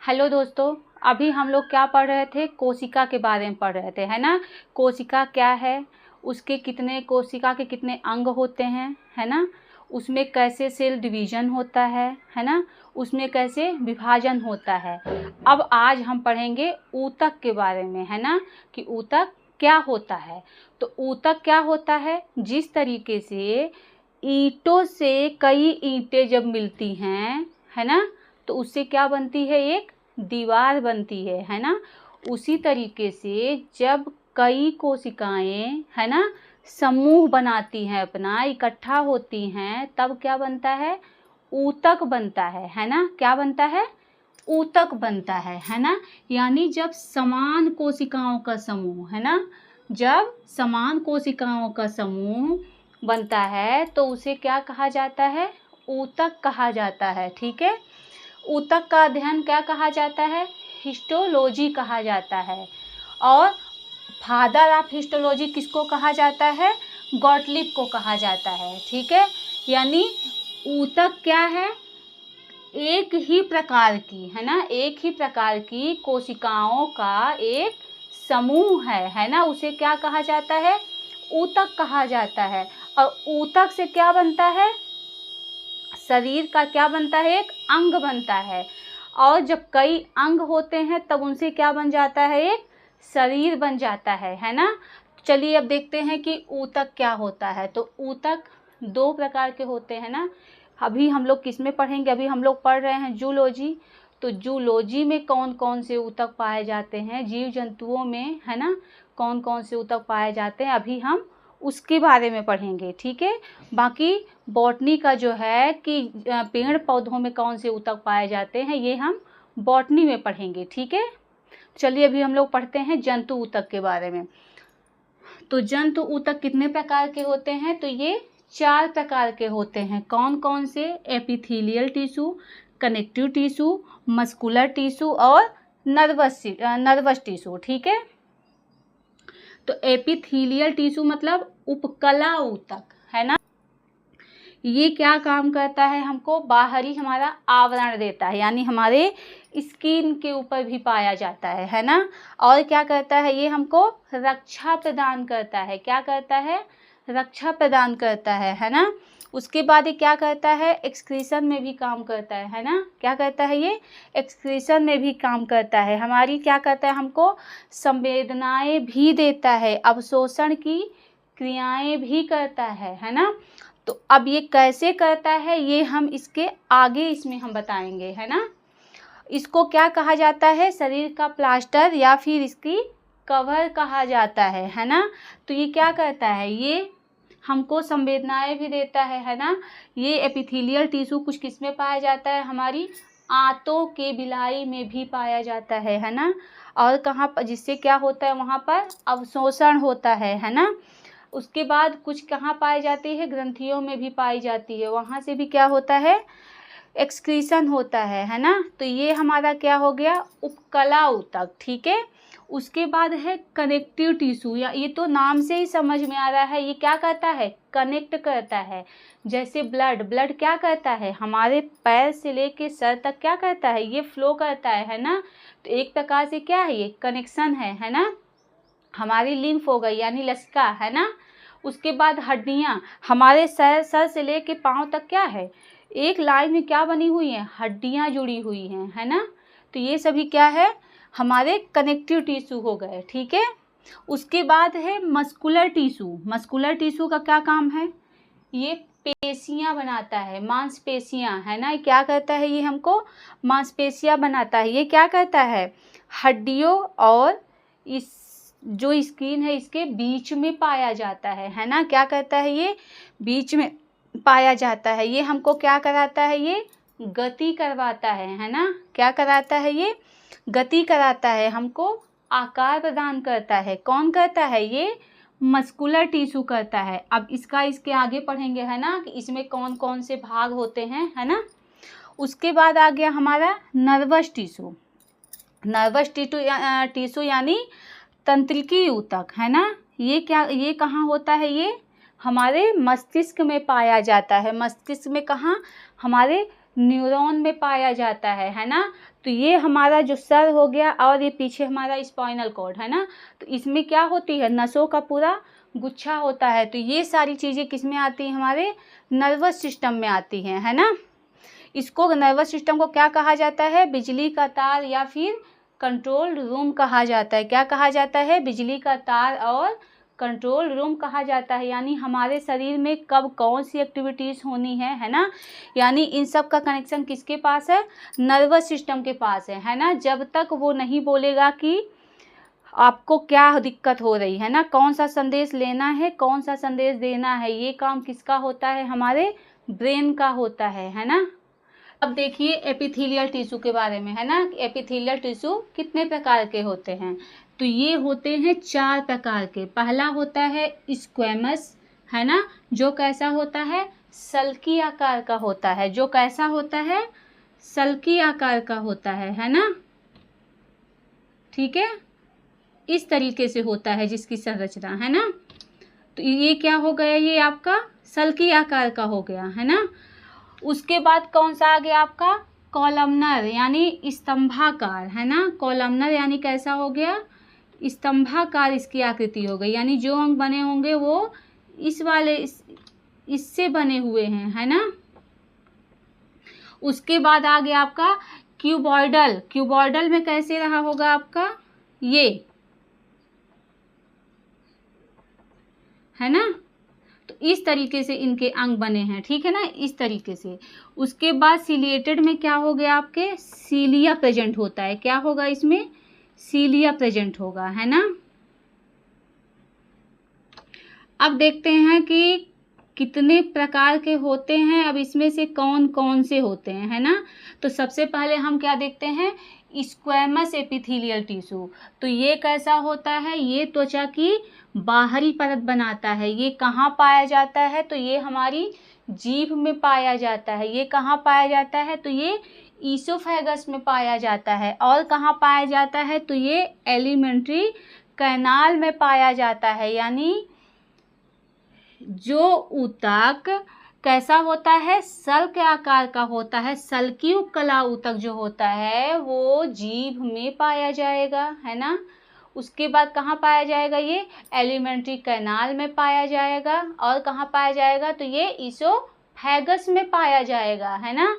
Hello दोस्तों, अभी हम लोग क्या पढ़ रहे थे? कोशिका के बारे में पढ़ रहे थे, है ना। कोशिका क्या है, उसके कितने कोशिका के कितने अंग होते हैं, है ना। उसमें कैसे सेल डिवीजन होता है ना। उसमें कैसे विभाजन होता है। अब आज हम पढ़ेंगे ऊतक के बारे में, है ना, कि ऊतक क्या होता है। तो ऊतक क्या होता है, जिस तरीके से ईंटों से कई ईंटें जब मिलती हैं, है ना, तो उससे क्या बनती है, एक दीवार बनती है ना। उसी तरीके से जब कई कोशिकाएं, है ना, समूह बनाती हैं, अपना इकट्ठा होती हैं, तब क्या बनता है, ऊतक बनता है ना। क्या बनता है, ऊतक बनता है ना। यानी जब समान कोशिकाओं का समूह, है ना, जब समान कोशिकाओं का समूह बनता है तो उसे क्या कहा जाता है, ऊतक कहा जाता है। ठीक है। ऊतक का अध्ययन क्या कहा जाता है, हिस्टोलॉजी कहा जाता है। और फादर ऑफ हिस्टोलॉजी किसको कहा जाता है, गॉटलिब को कहा जाता है। ठीक है। यानी ऊतक क्या है, एक ही प्रकार की, है ना, एक ही प्रकार की कोशिकाओं का एक समूह है ना, उसे क्या कहा जाता है, ऊतक कहा जाता है। और ऊतक से क्या बनता है, शरीर का क्या बनता है, एक अंग बनता है। और जब कई अंग होते हैं तब उनसे क्या बन जाता है, एक शरीर बन जाता है ना। चलिए अब देखते हैं कि ऊतक क्या होता है। तो ऊतक दो प्रकार के होते हैं ना। अभी हम लोग किस में पढ़ेंगे, अभी हम लोग पढ़ रहे हैं जूलॉजी। तो जूलॉजी में कौन कौन से ऊतक पाए जाते हैं, जीव जंतुओं में, है ना, कौन कौन से ऊतक पाए जाते हैं, अभी हम उसके बारे में पढ़ेंगे। ठीक है। बाकी बॉटनी का जो है कि पेड़ पौधों में कौन से ऊतक पाए जाते हैं, ये हम बॉटनी में पढ़ेंगे। ठीक है। चलिए अभी हम लोग पढ़ते हैं जंतु ऊतक के बारे में। तो जंतु ऊतक कितने प्रकार के होते हैं, तो ये 4 प्रकार के होते हैं। कौन कौन से, epithelial tissue, connective tissue, muscular tissue और नर्वस टिश्यू। ठीक है। तो एपिथेलियल टिश्यू मतलब उपकला ऊतक, है ना। ये क्या काम करता है, हमको बाहरी हमारा आवरण देता है, यानी हमारे स्किन के ऊपर भी पाया जाता है ना। और क्या करता है, ये हमको रक्षा प्रदान करता है। क्या करता है, रक्षा प्रदान करता है ना। उसके बाद ये क्या करता है, एक्सक्रीशन में भी काम करता है ना। क्या करता है, ये एक्सक्रीशन में भी काम करता है। हमारी क्या करता है, हमको संवेदनाएं भी देता है, अवशोषण की क्रियाएं भी करता है ना। तो अब ये कैसे करता है, ये हम इसके आगे इसमें हम बताएंगे, है ना। इसको क्या कहा जाता है, शरीर का प्लास्टर या फिर इसकी कवर कहा जाता है ना। तो ये क्या करता है, ये हमको संवेदनाएं भी देता है ना। ये एपिथेलियल टिश्यू कुछ किस में पाया जाता है, हमारी आंतों के बिलाई में भी पाया जाता है ना। और कहाँ पर, जिससे क्या होता है, वहाँ पर अवशोषण होता है ना। उसके बाद कुछ कहाँ पाई जाती है, ग्रंथियों में भी पाई जाती है, वहाँ से भी क्या होता है, एक्सक्रीशन होता है ना। तो ये हमारा क्या हो गया, उपकला ऊतक। ठीक है। उसके बाद है कनेक्टिव टिश्यू, या ये तो नाम से ही समझ में आ रहा है, ये क्या करता है, कनेक्ट करता है। जैसे ब्लड क्या करता है, हमारे पैर से लेके सर तक क्या करता है, ये फ्लो करता है ना। तो एक प्रकार से क्या है, ये कनेक्शन है ना। हमारी लिम्फ हो गई यानी लसिका, है ना। उसके बाद हड्डियां, हमारे सर से लेके पाँव तक क्या है, एक लाइन में क्या बनी हुई है, हड्डियां जुड़ी हुई हैं, है ना। तो ये सभी क्या है, हमारे कनेक्टिव टिश्यू हो गए। ठीक है। उसके बाद है मस्कुलर टिश्यू। मस्कुलर टिश्यू का क्या काम है, ये पेशियां बनाता है, मांसपेशियां, है ना। क्या करता है, ये हमको मांसपेशियां बनाता है। ये क्या करता है, हड्डियों और इस जो स्किन है इसके बीच में पाया जाता है ना। क्या करता है, ये बीच में पाया जाता है। ये हमको क्या कराता है, ये गति करवाता है ना। क्या कराता है, ये गति कराता है, हमको आकार प्रदान करता है। कौन करता है, ये मस्कुलर टिश्यू करता है। अब इसके आगे पढ़ेंगे, है ना, कि इसमें कौन कौन से भाग होते हैं, है ना। उसके बाद आ गया हमारा नर्वस टिश्यू। नर्वस टिश्यू यानी तंत्रिकी ऊतक, है ना। ये कहाँ होता है, ये हमारे मस्तिष्क में पाया जाता है। मस्तिष्क में कहाँ, हमारे न्यूरॉन में पाया जाता है ना। तो ये हमारा जो सर हो गया और ये पीछे हमारा स्पाइनल कॉर्ड है ना, तो इसमें क्या होती है, नसों का पूरा गुच्छा होता है। तो ये सारी चीज़ें किस में आती हैं, हमारे नर्वस सिस्टम में आती हैं, है ना। इसको नर्वस सिस्टम को क्या कहा जाता है, बिजली का तार या फिर कंट्रोल रूम कहा जाता है। क्या कहा जाता है, बिजली का तार और कंट्रोल रूम कहा जाता है। यानी हमारे शरीर में कब कौन सी एक्टिविटीज़ होनी है ना, यानी इन सब का कनेक्शन किसके पास है, नर्वस सिस्टम के पास है ना। जब तक वो नहीं बोलेगा कि आपको क्या दिक्कत हो रही है ना, कौन सा संदेश लेना है, कौन सा संदेश देना है, ये काम किसका होता है, हमारे ब्रेन का होता है ना। अब देखिए एपिथेलियल टिश्यू के बारे में, है ना। एपिथेलियल टिश्यू कितने प्रकार के होते हैं, तो ये होते हैं 4 प्रकार के। पहला होता है स्क्वैमस, है ना, जो कैसा होता है, सल्की आकार का होता है। जो कैसा होता है, सल्की आकार का होता है ना, ठीक है, इस तरीके से होता है जिसकी संरचना, है ना। तो ये क्या हो गया, ये आपका सल्की आकार का हो गया, है ना। उसके बाद कौन सा आ गया आपका, कॉलमनर यानी स्तंभाकार, है ना। कॉलमनर यानी कैसा हो गया, स्तंभाकार इसकी आकृति हो गई। यानी जो अंग बने होंगे वो इस वाले इससे बने हुए हैं, है ना। उसके बाद आ गया आपका क्यूबॉइडल। क्यूबॉइडल में कैसे रहा होगा आपका, ये, है ना। तो इस तरीके से इनके अंग बने हैं, ठीक है ना, इस तरीके से। उसके बाद सिलिएटेड में क्या हो गया, आपके सीलिया प्रेजेंट होता है। क्या होगा इसमें, सीलिया प्रेजेंट होगा, है ना। अब देखते हैं कि कितने प्रकार के होते हैं, अब इसमें से कौन कौन से होते हैं, है ना। तो सबसे पहले हम क्या देखते हैं, स्क्वैमस एपिथेलियल टिश्यू। तो ये कैसा होता है, ये त्वचा की बाहरी परत बनाता है। ये कहाँ पाया जाता है, तो ये हमारी जीभ में पाया जाता है। ये कहाँ पाया जाता है, तो ये ईसोफेगस में पाया जाता है। और कहाँ पाया जाता है, तो ये एलिमेंट्री कैनाल में पाया जाता है। यानी जो ऊतक कैसा होता है, सल के आकार का होता है, सल्की उपकला ऊतक जो होता है वो जीभ में पाया जाएगा, है ना। उसके बाद कहाँ पाया जाएगा, ये एलिमेंट्री कैनाल में पाया जाएगा। और कहाँ पाया जाएगा, तो ये ईसोफेगस में पाया जाएगा, है ना।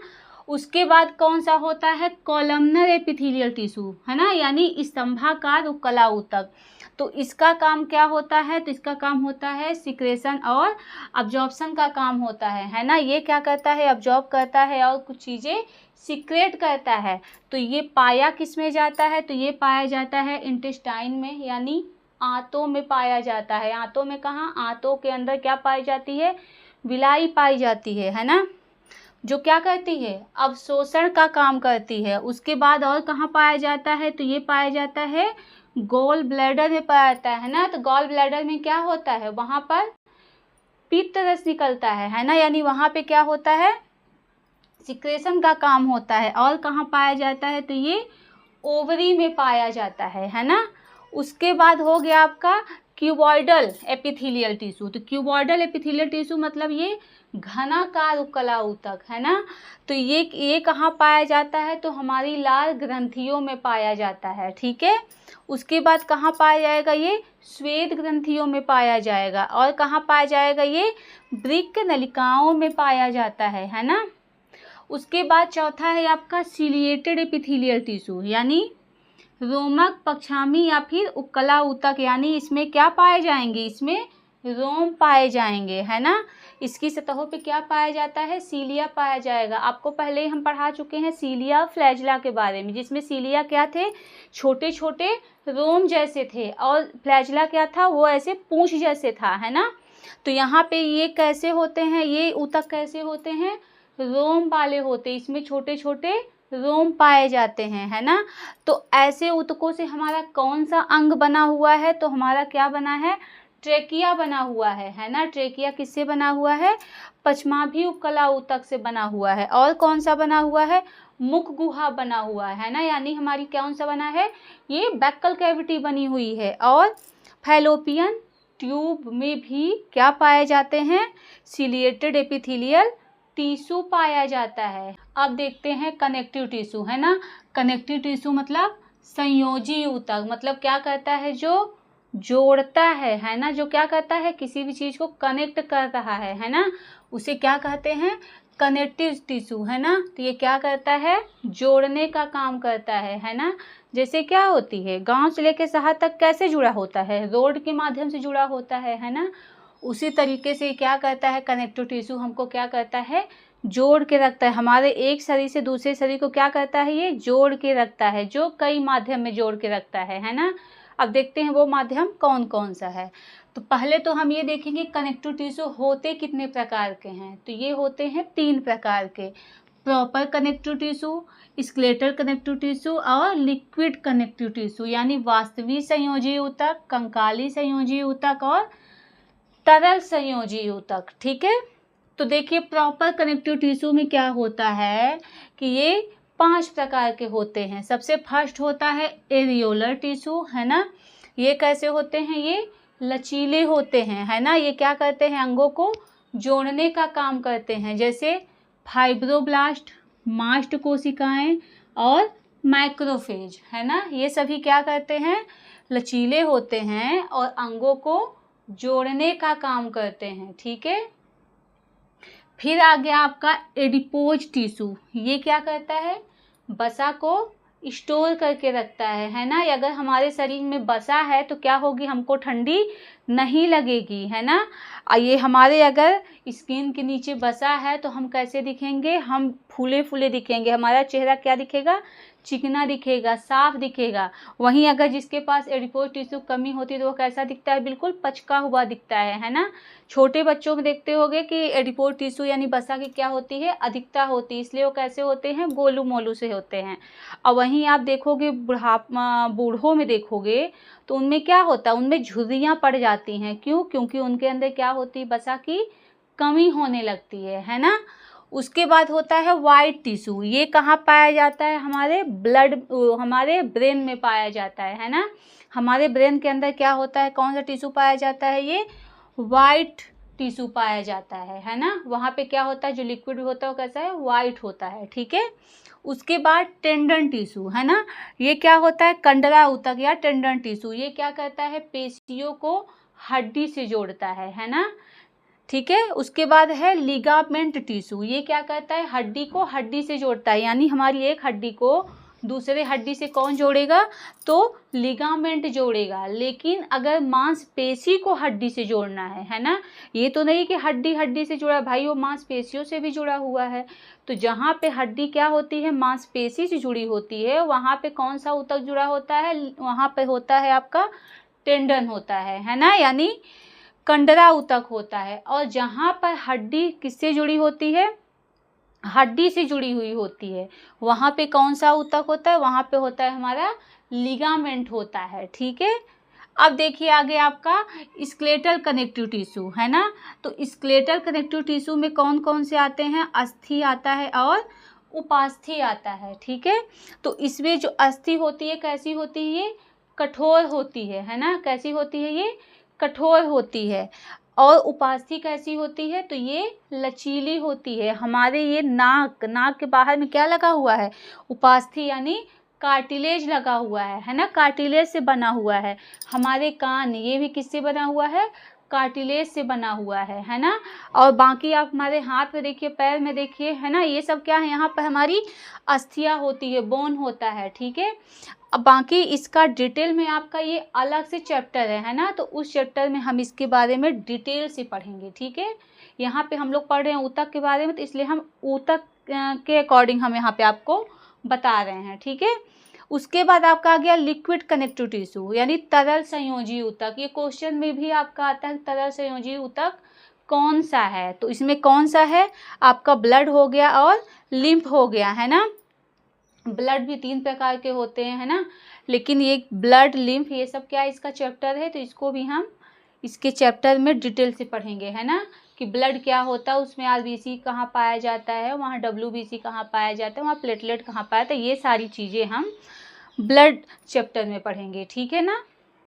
उसके बाद कौन सा होता है, कॉलमनर एपिथेलियल टिश्यू, है ना, यानी स्तंभाकार उपकला ऊतक। तो इसका काम क्या होता है, तो इसका काम होता है सिक्रेशन और अब्जॉर्प्शन का काम होता है ना। ये क्या करता है, अब्जॉर्ब करता है और कुछ चीज़ें सिक्रेट करता है। तो ये पाया किस में जाता है, तो ये पाया जाता है इंटेस्टाइन में, यानी आंतों में पाया जाता है। आंतों में कहाँ, आंतों के अंदर क्या पाई जाती है, विलाई पाई जाती है ना, जो क्या करती है, अवशोषण का काम करती है। उसके बाद और कहाँ पाया जाता है, तो ये पाया जाता है गॉल ब्लैडर में पाया जाता है ना। तो गॉल ब्लैडर में क्या होता है, वहाँ पर पित्त रस निकलता है ना, यानी वहाँ पे क्या होता है, सिक्रेशन का काम होता है। और कहाँ पाया जाता है, तो ये ओवरी में पाया जाता है ना। उसके बाद हो गया आपका क्यूबॉइडल एपिथेलियल टिश्यू। तो क्यूबॉइडल एपिथेलियल टिश्यू मतलब ये घनाकार उपकला ऊतक, है ना। तो ये कहाँ पाया जाता है, तो हमारी लाल ग्रंथियों में पाया जाता है, ठीक है। उसके बाद कहाँ पाया जाएगा, ये श्वेत ग्रंथियों में पाया जाएगा। और कहाँ पाया जाएगा, ये वृक्क नलिकाओं में पाया जाता है ना। उसके बाद चौथा है आपका सिलिएटेड एपिथेलियल टिश्यू, यानी रोमक पक्षामी या फिर उपकला ऊतक। यानी इसमें क्या पाए जाएंगे, इसमें रोम पाए जाएंगे, है ना। इसकी सतहों पे क्या पाया जाता है, सीलिया पाया जाएगा। आपको पहले ही हम पढ़ा चुके हैं सीलिया फ्लैजिला के बारे में, जिसमें सीलिया क्या थे, छोटे छोटे रोम जैसे थे, और फ्लैजिला क्या था, वो ऐसे पूंछ जैसे था, है ना। तो यहाँ पे ये कैसे होते हैं, ये ऊतक कैसे होते हैं, रोम वाले होते, इसमें छोटे छोटे रोम पाए जाते हैं, है ना। तो ऐसे ऊतकों से हमारा कौन सा अंग बना हुआ है, तो हमारा क्या बना है, ट्रेकिया बना हुआ है ना। ट्रेकिया किससे बना हुआ है, पश्चमाभी उपकला ऊतक से बना हुआ है। और कौन सा बना हुआ है, मुख गुहा बना हुआ है ना, यानी हमारी कौन सा बना है, ये बैकल कैविटी बनी हुई है। और फैलोपियन ट्यूब में भी क्या पाए जाते हैं, सिलिएटेड एपिथेलियल टिश्यू पाया जाता है। अब देखते हैं कनेक्टिव टिश्यू, है ना। कनेक्टिव टिश्यू मतलब संयोजी ऊतक, मतलब क्या करता है, जो जोड़ता है ना, जो क्या करता है, किसी भी चीज को कनेक्ट कर रहा है ना, उसे क्या कहते हैं, कनेक्टिव टिश्यू, है ना। तो ये क्या करता है, जोड़ने का काम करता है ना। जैसे क्या होती है, गांव से लेकर शहर तक कैसे जुड़ा होता है, रोड के माध्यम से जुड़ा होता है ना। उसी तरीके से क्या करता है, कनेक्टिव टिश्यू हमको क्या करता है, जोड़ के रखता है। हमारे एक शरीर से दूसरे शरीर को क्या करता है, ये जोड़ के रखता है, जो कई माध्यम में जोड़ के रखता है ना। अब देखते हैं वो माध्यम कौन कौन सा है। तो पहले तो हम ये देखेंगे कनेक्टिव टिश्यू होते कितने प्रकार के हैं। तो ये होते हैं 3 प्रकार के, proper connective tissue, skeletal connective tissue और लिक्विड कनेक्टिव टिश्यू, यानी वास्तविक संयोजी ऊतक, कंकाली संयोजी ऊतक और तरल संयोजी ऊतक। ठीक है। तो देखिए प्रॉपर कनेक्टिव टिश्यू में क्या होता है कि ये 5 प्रकार के होते हैं। सबसे फर्स्ट होता है एरियोलर टिश्यू, है ना। ये कैसे होते हैं, ये लचीले होते हैं, है ना। ये क्या करते हैं, अंगों को जोड़ने का काम करते हैं, जैसे फाइब्रोब्लास्ट, मास्ट कोशिकाएं और माइक्रोफेज, है ना। ये सभी क्या करते हैं, लचीले होते हैं और अंगों को जोड़ने का काम करते हैं। ठीक है। फिर आ गया आपका एडिपोज टिश्यू। ये क्या करता है, वसा को स्टोर करके रखता है ना। अगर हमारे शरीर में वसा है तो क्या होगी, हमको ठंडी नहीं लगेगी, है ना। ये हमारे अगर स्किन के नीचे वसा है तो हम कैसे दिखेंगे, हम फूले फूले दिखेंगे, हमारा चेहरा क्या दिखेगा, चिकना दिखेगा, साफ दिखेगा। वहीं अगर जिसके पास एडिपोज टिश्यू कमी होती है तो वो कैसा दिखता है, बिल्कुल पचका हुआ दिखता है ना। छोटे बच्चों में देखते होंगे कि एडिपोज टिश्यू यानी वसा की क्या होती है, अधिकता होती है, इसलिए वो कैसे होते हैं, गोलू मोलू से होते हैं। और वहीं आप देखोगे बूढ़ों में देखोगे तो उनमें क्या होता है, उनमें झुर्रियाँ पड़ जाती हैं। क्यों, क्योंकि उनके अंदर क्या होती है, वसा की कमी होने लगती है ना। उसके बाद होता है वाइट टिश्यू। ये कहाँ पाया जाता है, हमारे हमारे ब्रेन में पाया जाता है ना। हमारे ब्रेन के अंदर क्या होता है, कौन सा टिश्यू पाया जाता है, ये वाइट टिश्यू पाया जाता है ना। वहाँ पे क्या होता है, जो लिक्विड होता है वो कैसा है, वाइट होता है। ठीक है। उसके बाद टेंडन टिश्यू, है ना। ये क्या होता है, कंडरा ऊतक या टेंडन टिश्यू। ये क्या करता है, पेशियों को हड्डी से जोड़ता है ना। ठीक है। उसके बाद है लिगामेंट टिश्यू। ये क्या करता है, हड्डी को हड्डी से जोड़ता है, यानी हमारी एक हड्डी को दूसरे हड्डी से कौन जोड़ेगा, तो लिगामेंट जोड़ेगा। लेकिन अगर मांसपेशी को हड्डी से जोड़ना है ना, ये तो नहीं कि हड्डी हड्डी से जुड़ा, भाई वो मांसपेशियों से भी जुड़ा हुआ है। तो जहाँ पे हड्डी क्या होती है, मांसपेशी से जुड़ी होती है, वहाँ पे कौन सा ऊतक जुड़ा होता है, वहाँ पे होता है आपका टेंडन होता है ना, यानी कंडरा ऊतक होता है। और जहाँ पर हड्डी किससे जुड़ी होती है, हड्डी से जुड़ी हुई होती है, वहाँ पे कौन सा ऊतक होता है, वहाँ पे होता है हमारा लिगामेंट होता है। ठीक है। अब देखिए आगे आपका स्केलेटल कनेक्टिव टिश्यू, है ना। तो स्केलेटल कनेक्टिव टिश्यू में कौन कौन से आते हैं, अस्थि आता है और उपास्थि आता है। ठीक है। तो इसमें जो अस्थि होती है कैसी होती है, ये कठोर होती है ना। कैसी होती है, ये कठोर होती है। और उपास्थि कैसी होती है, तो ये लचीली होती है। हमारे ये नाक के बाहर में क्या लगा हुआ है, उपास्थि यानी कार्टिलेज लगा हुआ है ना, कार्टिलेज से बना हुआ है। हमारे कान, ये भी किससे बना हुआ है, कार्टिलेज से बना हुआ है ना। और बाकी आप हमारे हाथ में देखिए, पैर में देखिए, है ना, ये सब क्या है, यहाँ पर हमारी अस्थियाँ होती है, बोन होता है। ठीक है। अब बाकी इसका डिटेल में आपका ये अलग से चैप्टर है ना। तो उस चैप्टर में हम इसके बारे में डिटेल से पढ़ेंगे। ठीक है। यहाँ पे हम लोग पढ़ रहे हैं ऊतक के बारे में, तो इसलिए हम ऊतक के अकॉर्डिंग हम यहाँ पे आपको बता रहे हैं। ठीक है। उसके बाद आपका आ गया लिक्विड कनेक्टिव टिश्यू, यानी तरल संयोजी ऊतक। ये क्वेश्चन में भी आपका आता है, तरल संयोजी ऊतक कौन सा है। तो इसमें कौन सा है, आपका ब्लड हो गया और लिम्फ हो गया, है ना। ब्लड भी 3 प्रकार के होते हैं, है ना। लेकिन ये ब्लड, लिम्फ, ये सब क्या इसका चैप्टर है, तो इसको भी हम इसके चैप्टर में डिटेल से पढ़ेंगे, है ना। कि ब्लड क्या होता है, उसमें आरबीसी कहाँ पाया जाता है, वहाँ डब्ल्यूबीसी कहाँ पाया जाता है, वहाँ प्लेटलेट कहाँ पाया जाता है, ये सारी चीज़ें हम ब्लड चैप्टर में पढ़ेंगे। ठीक है ना।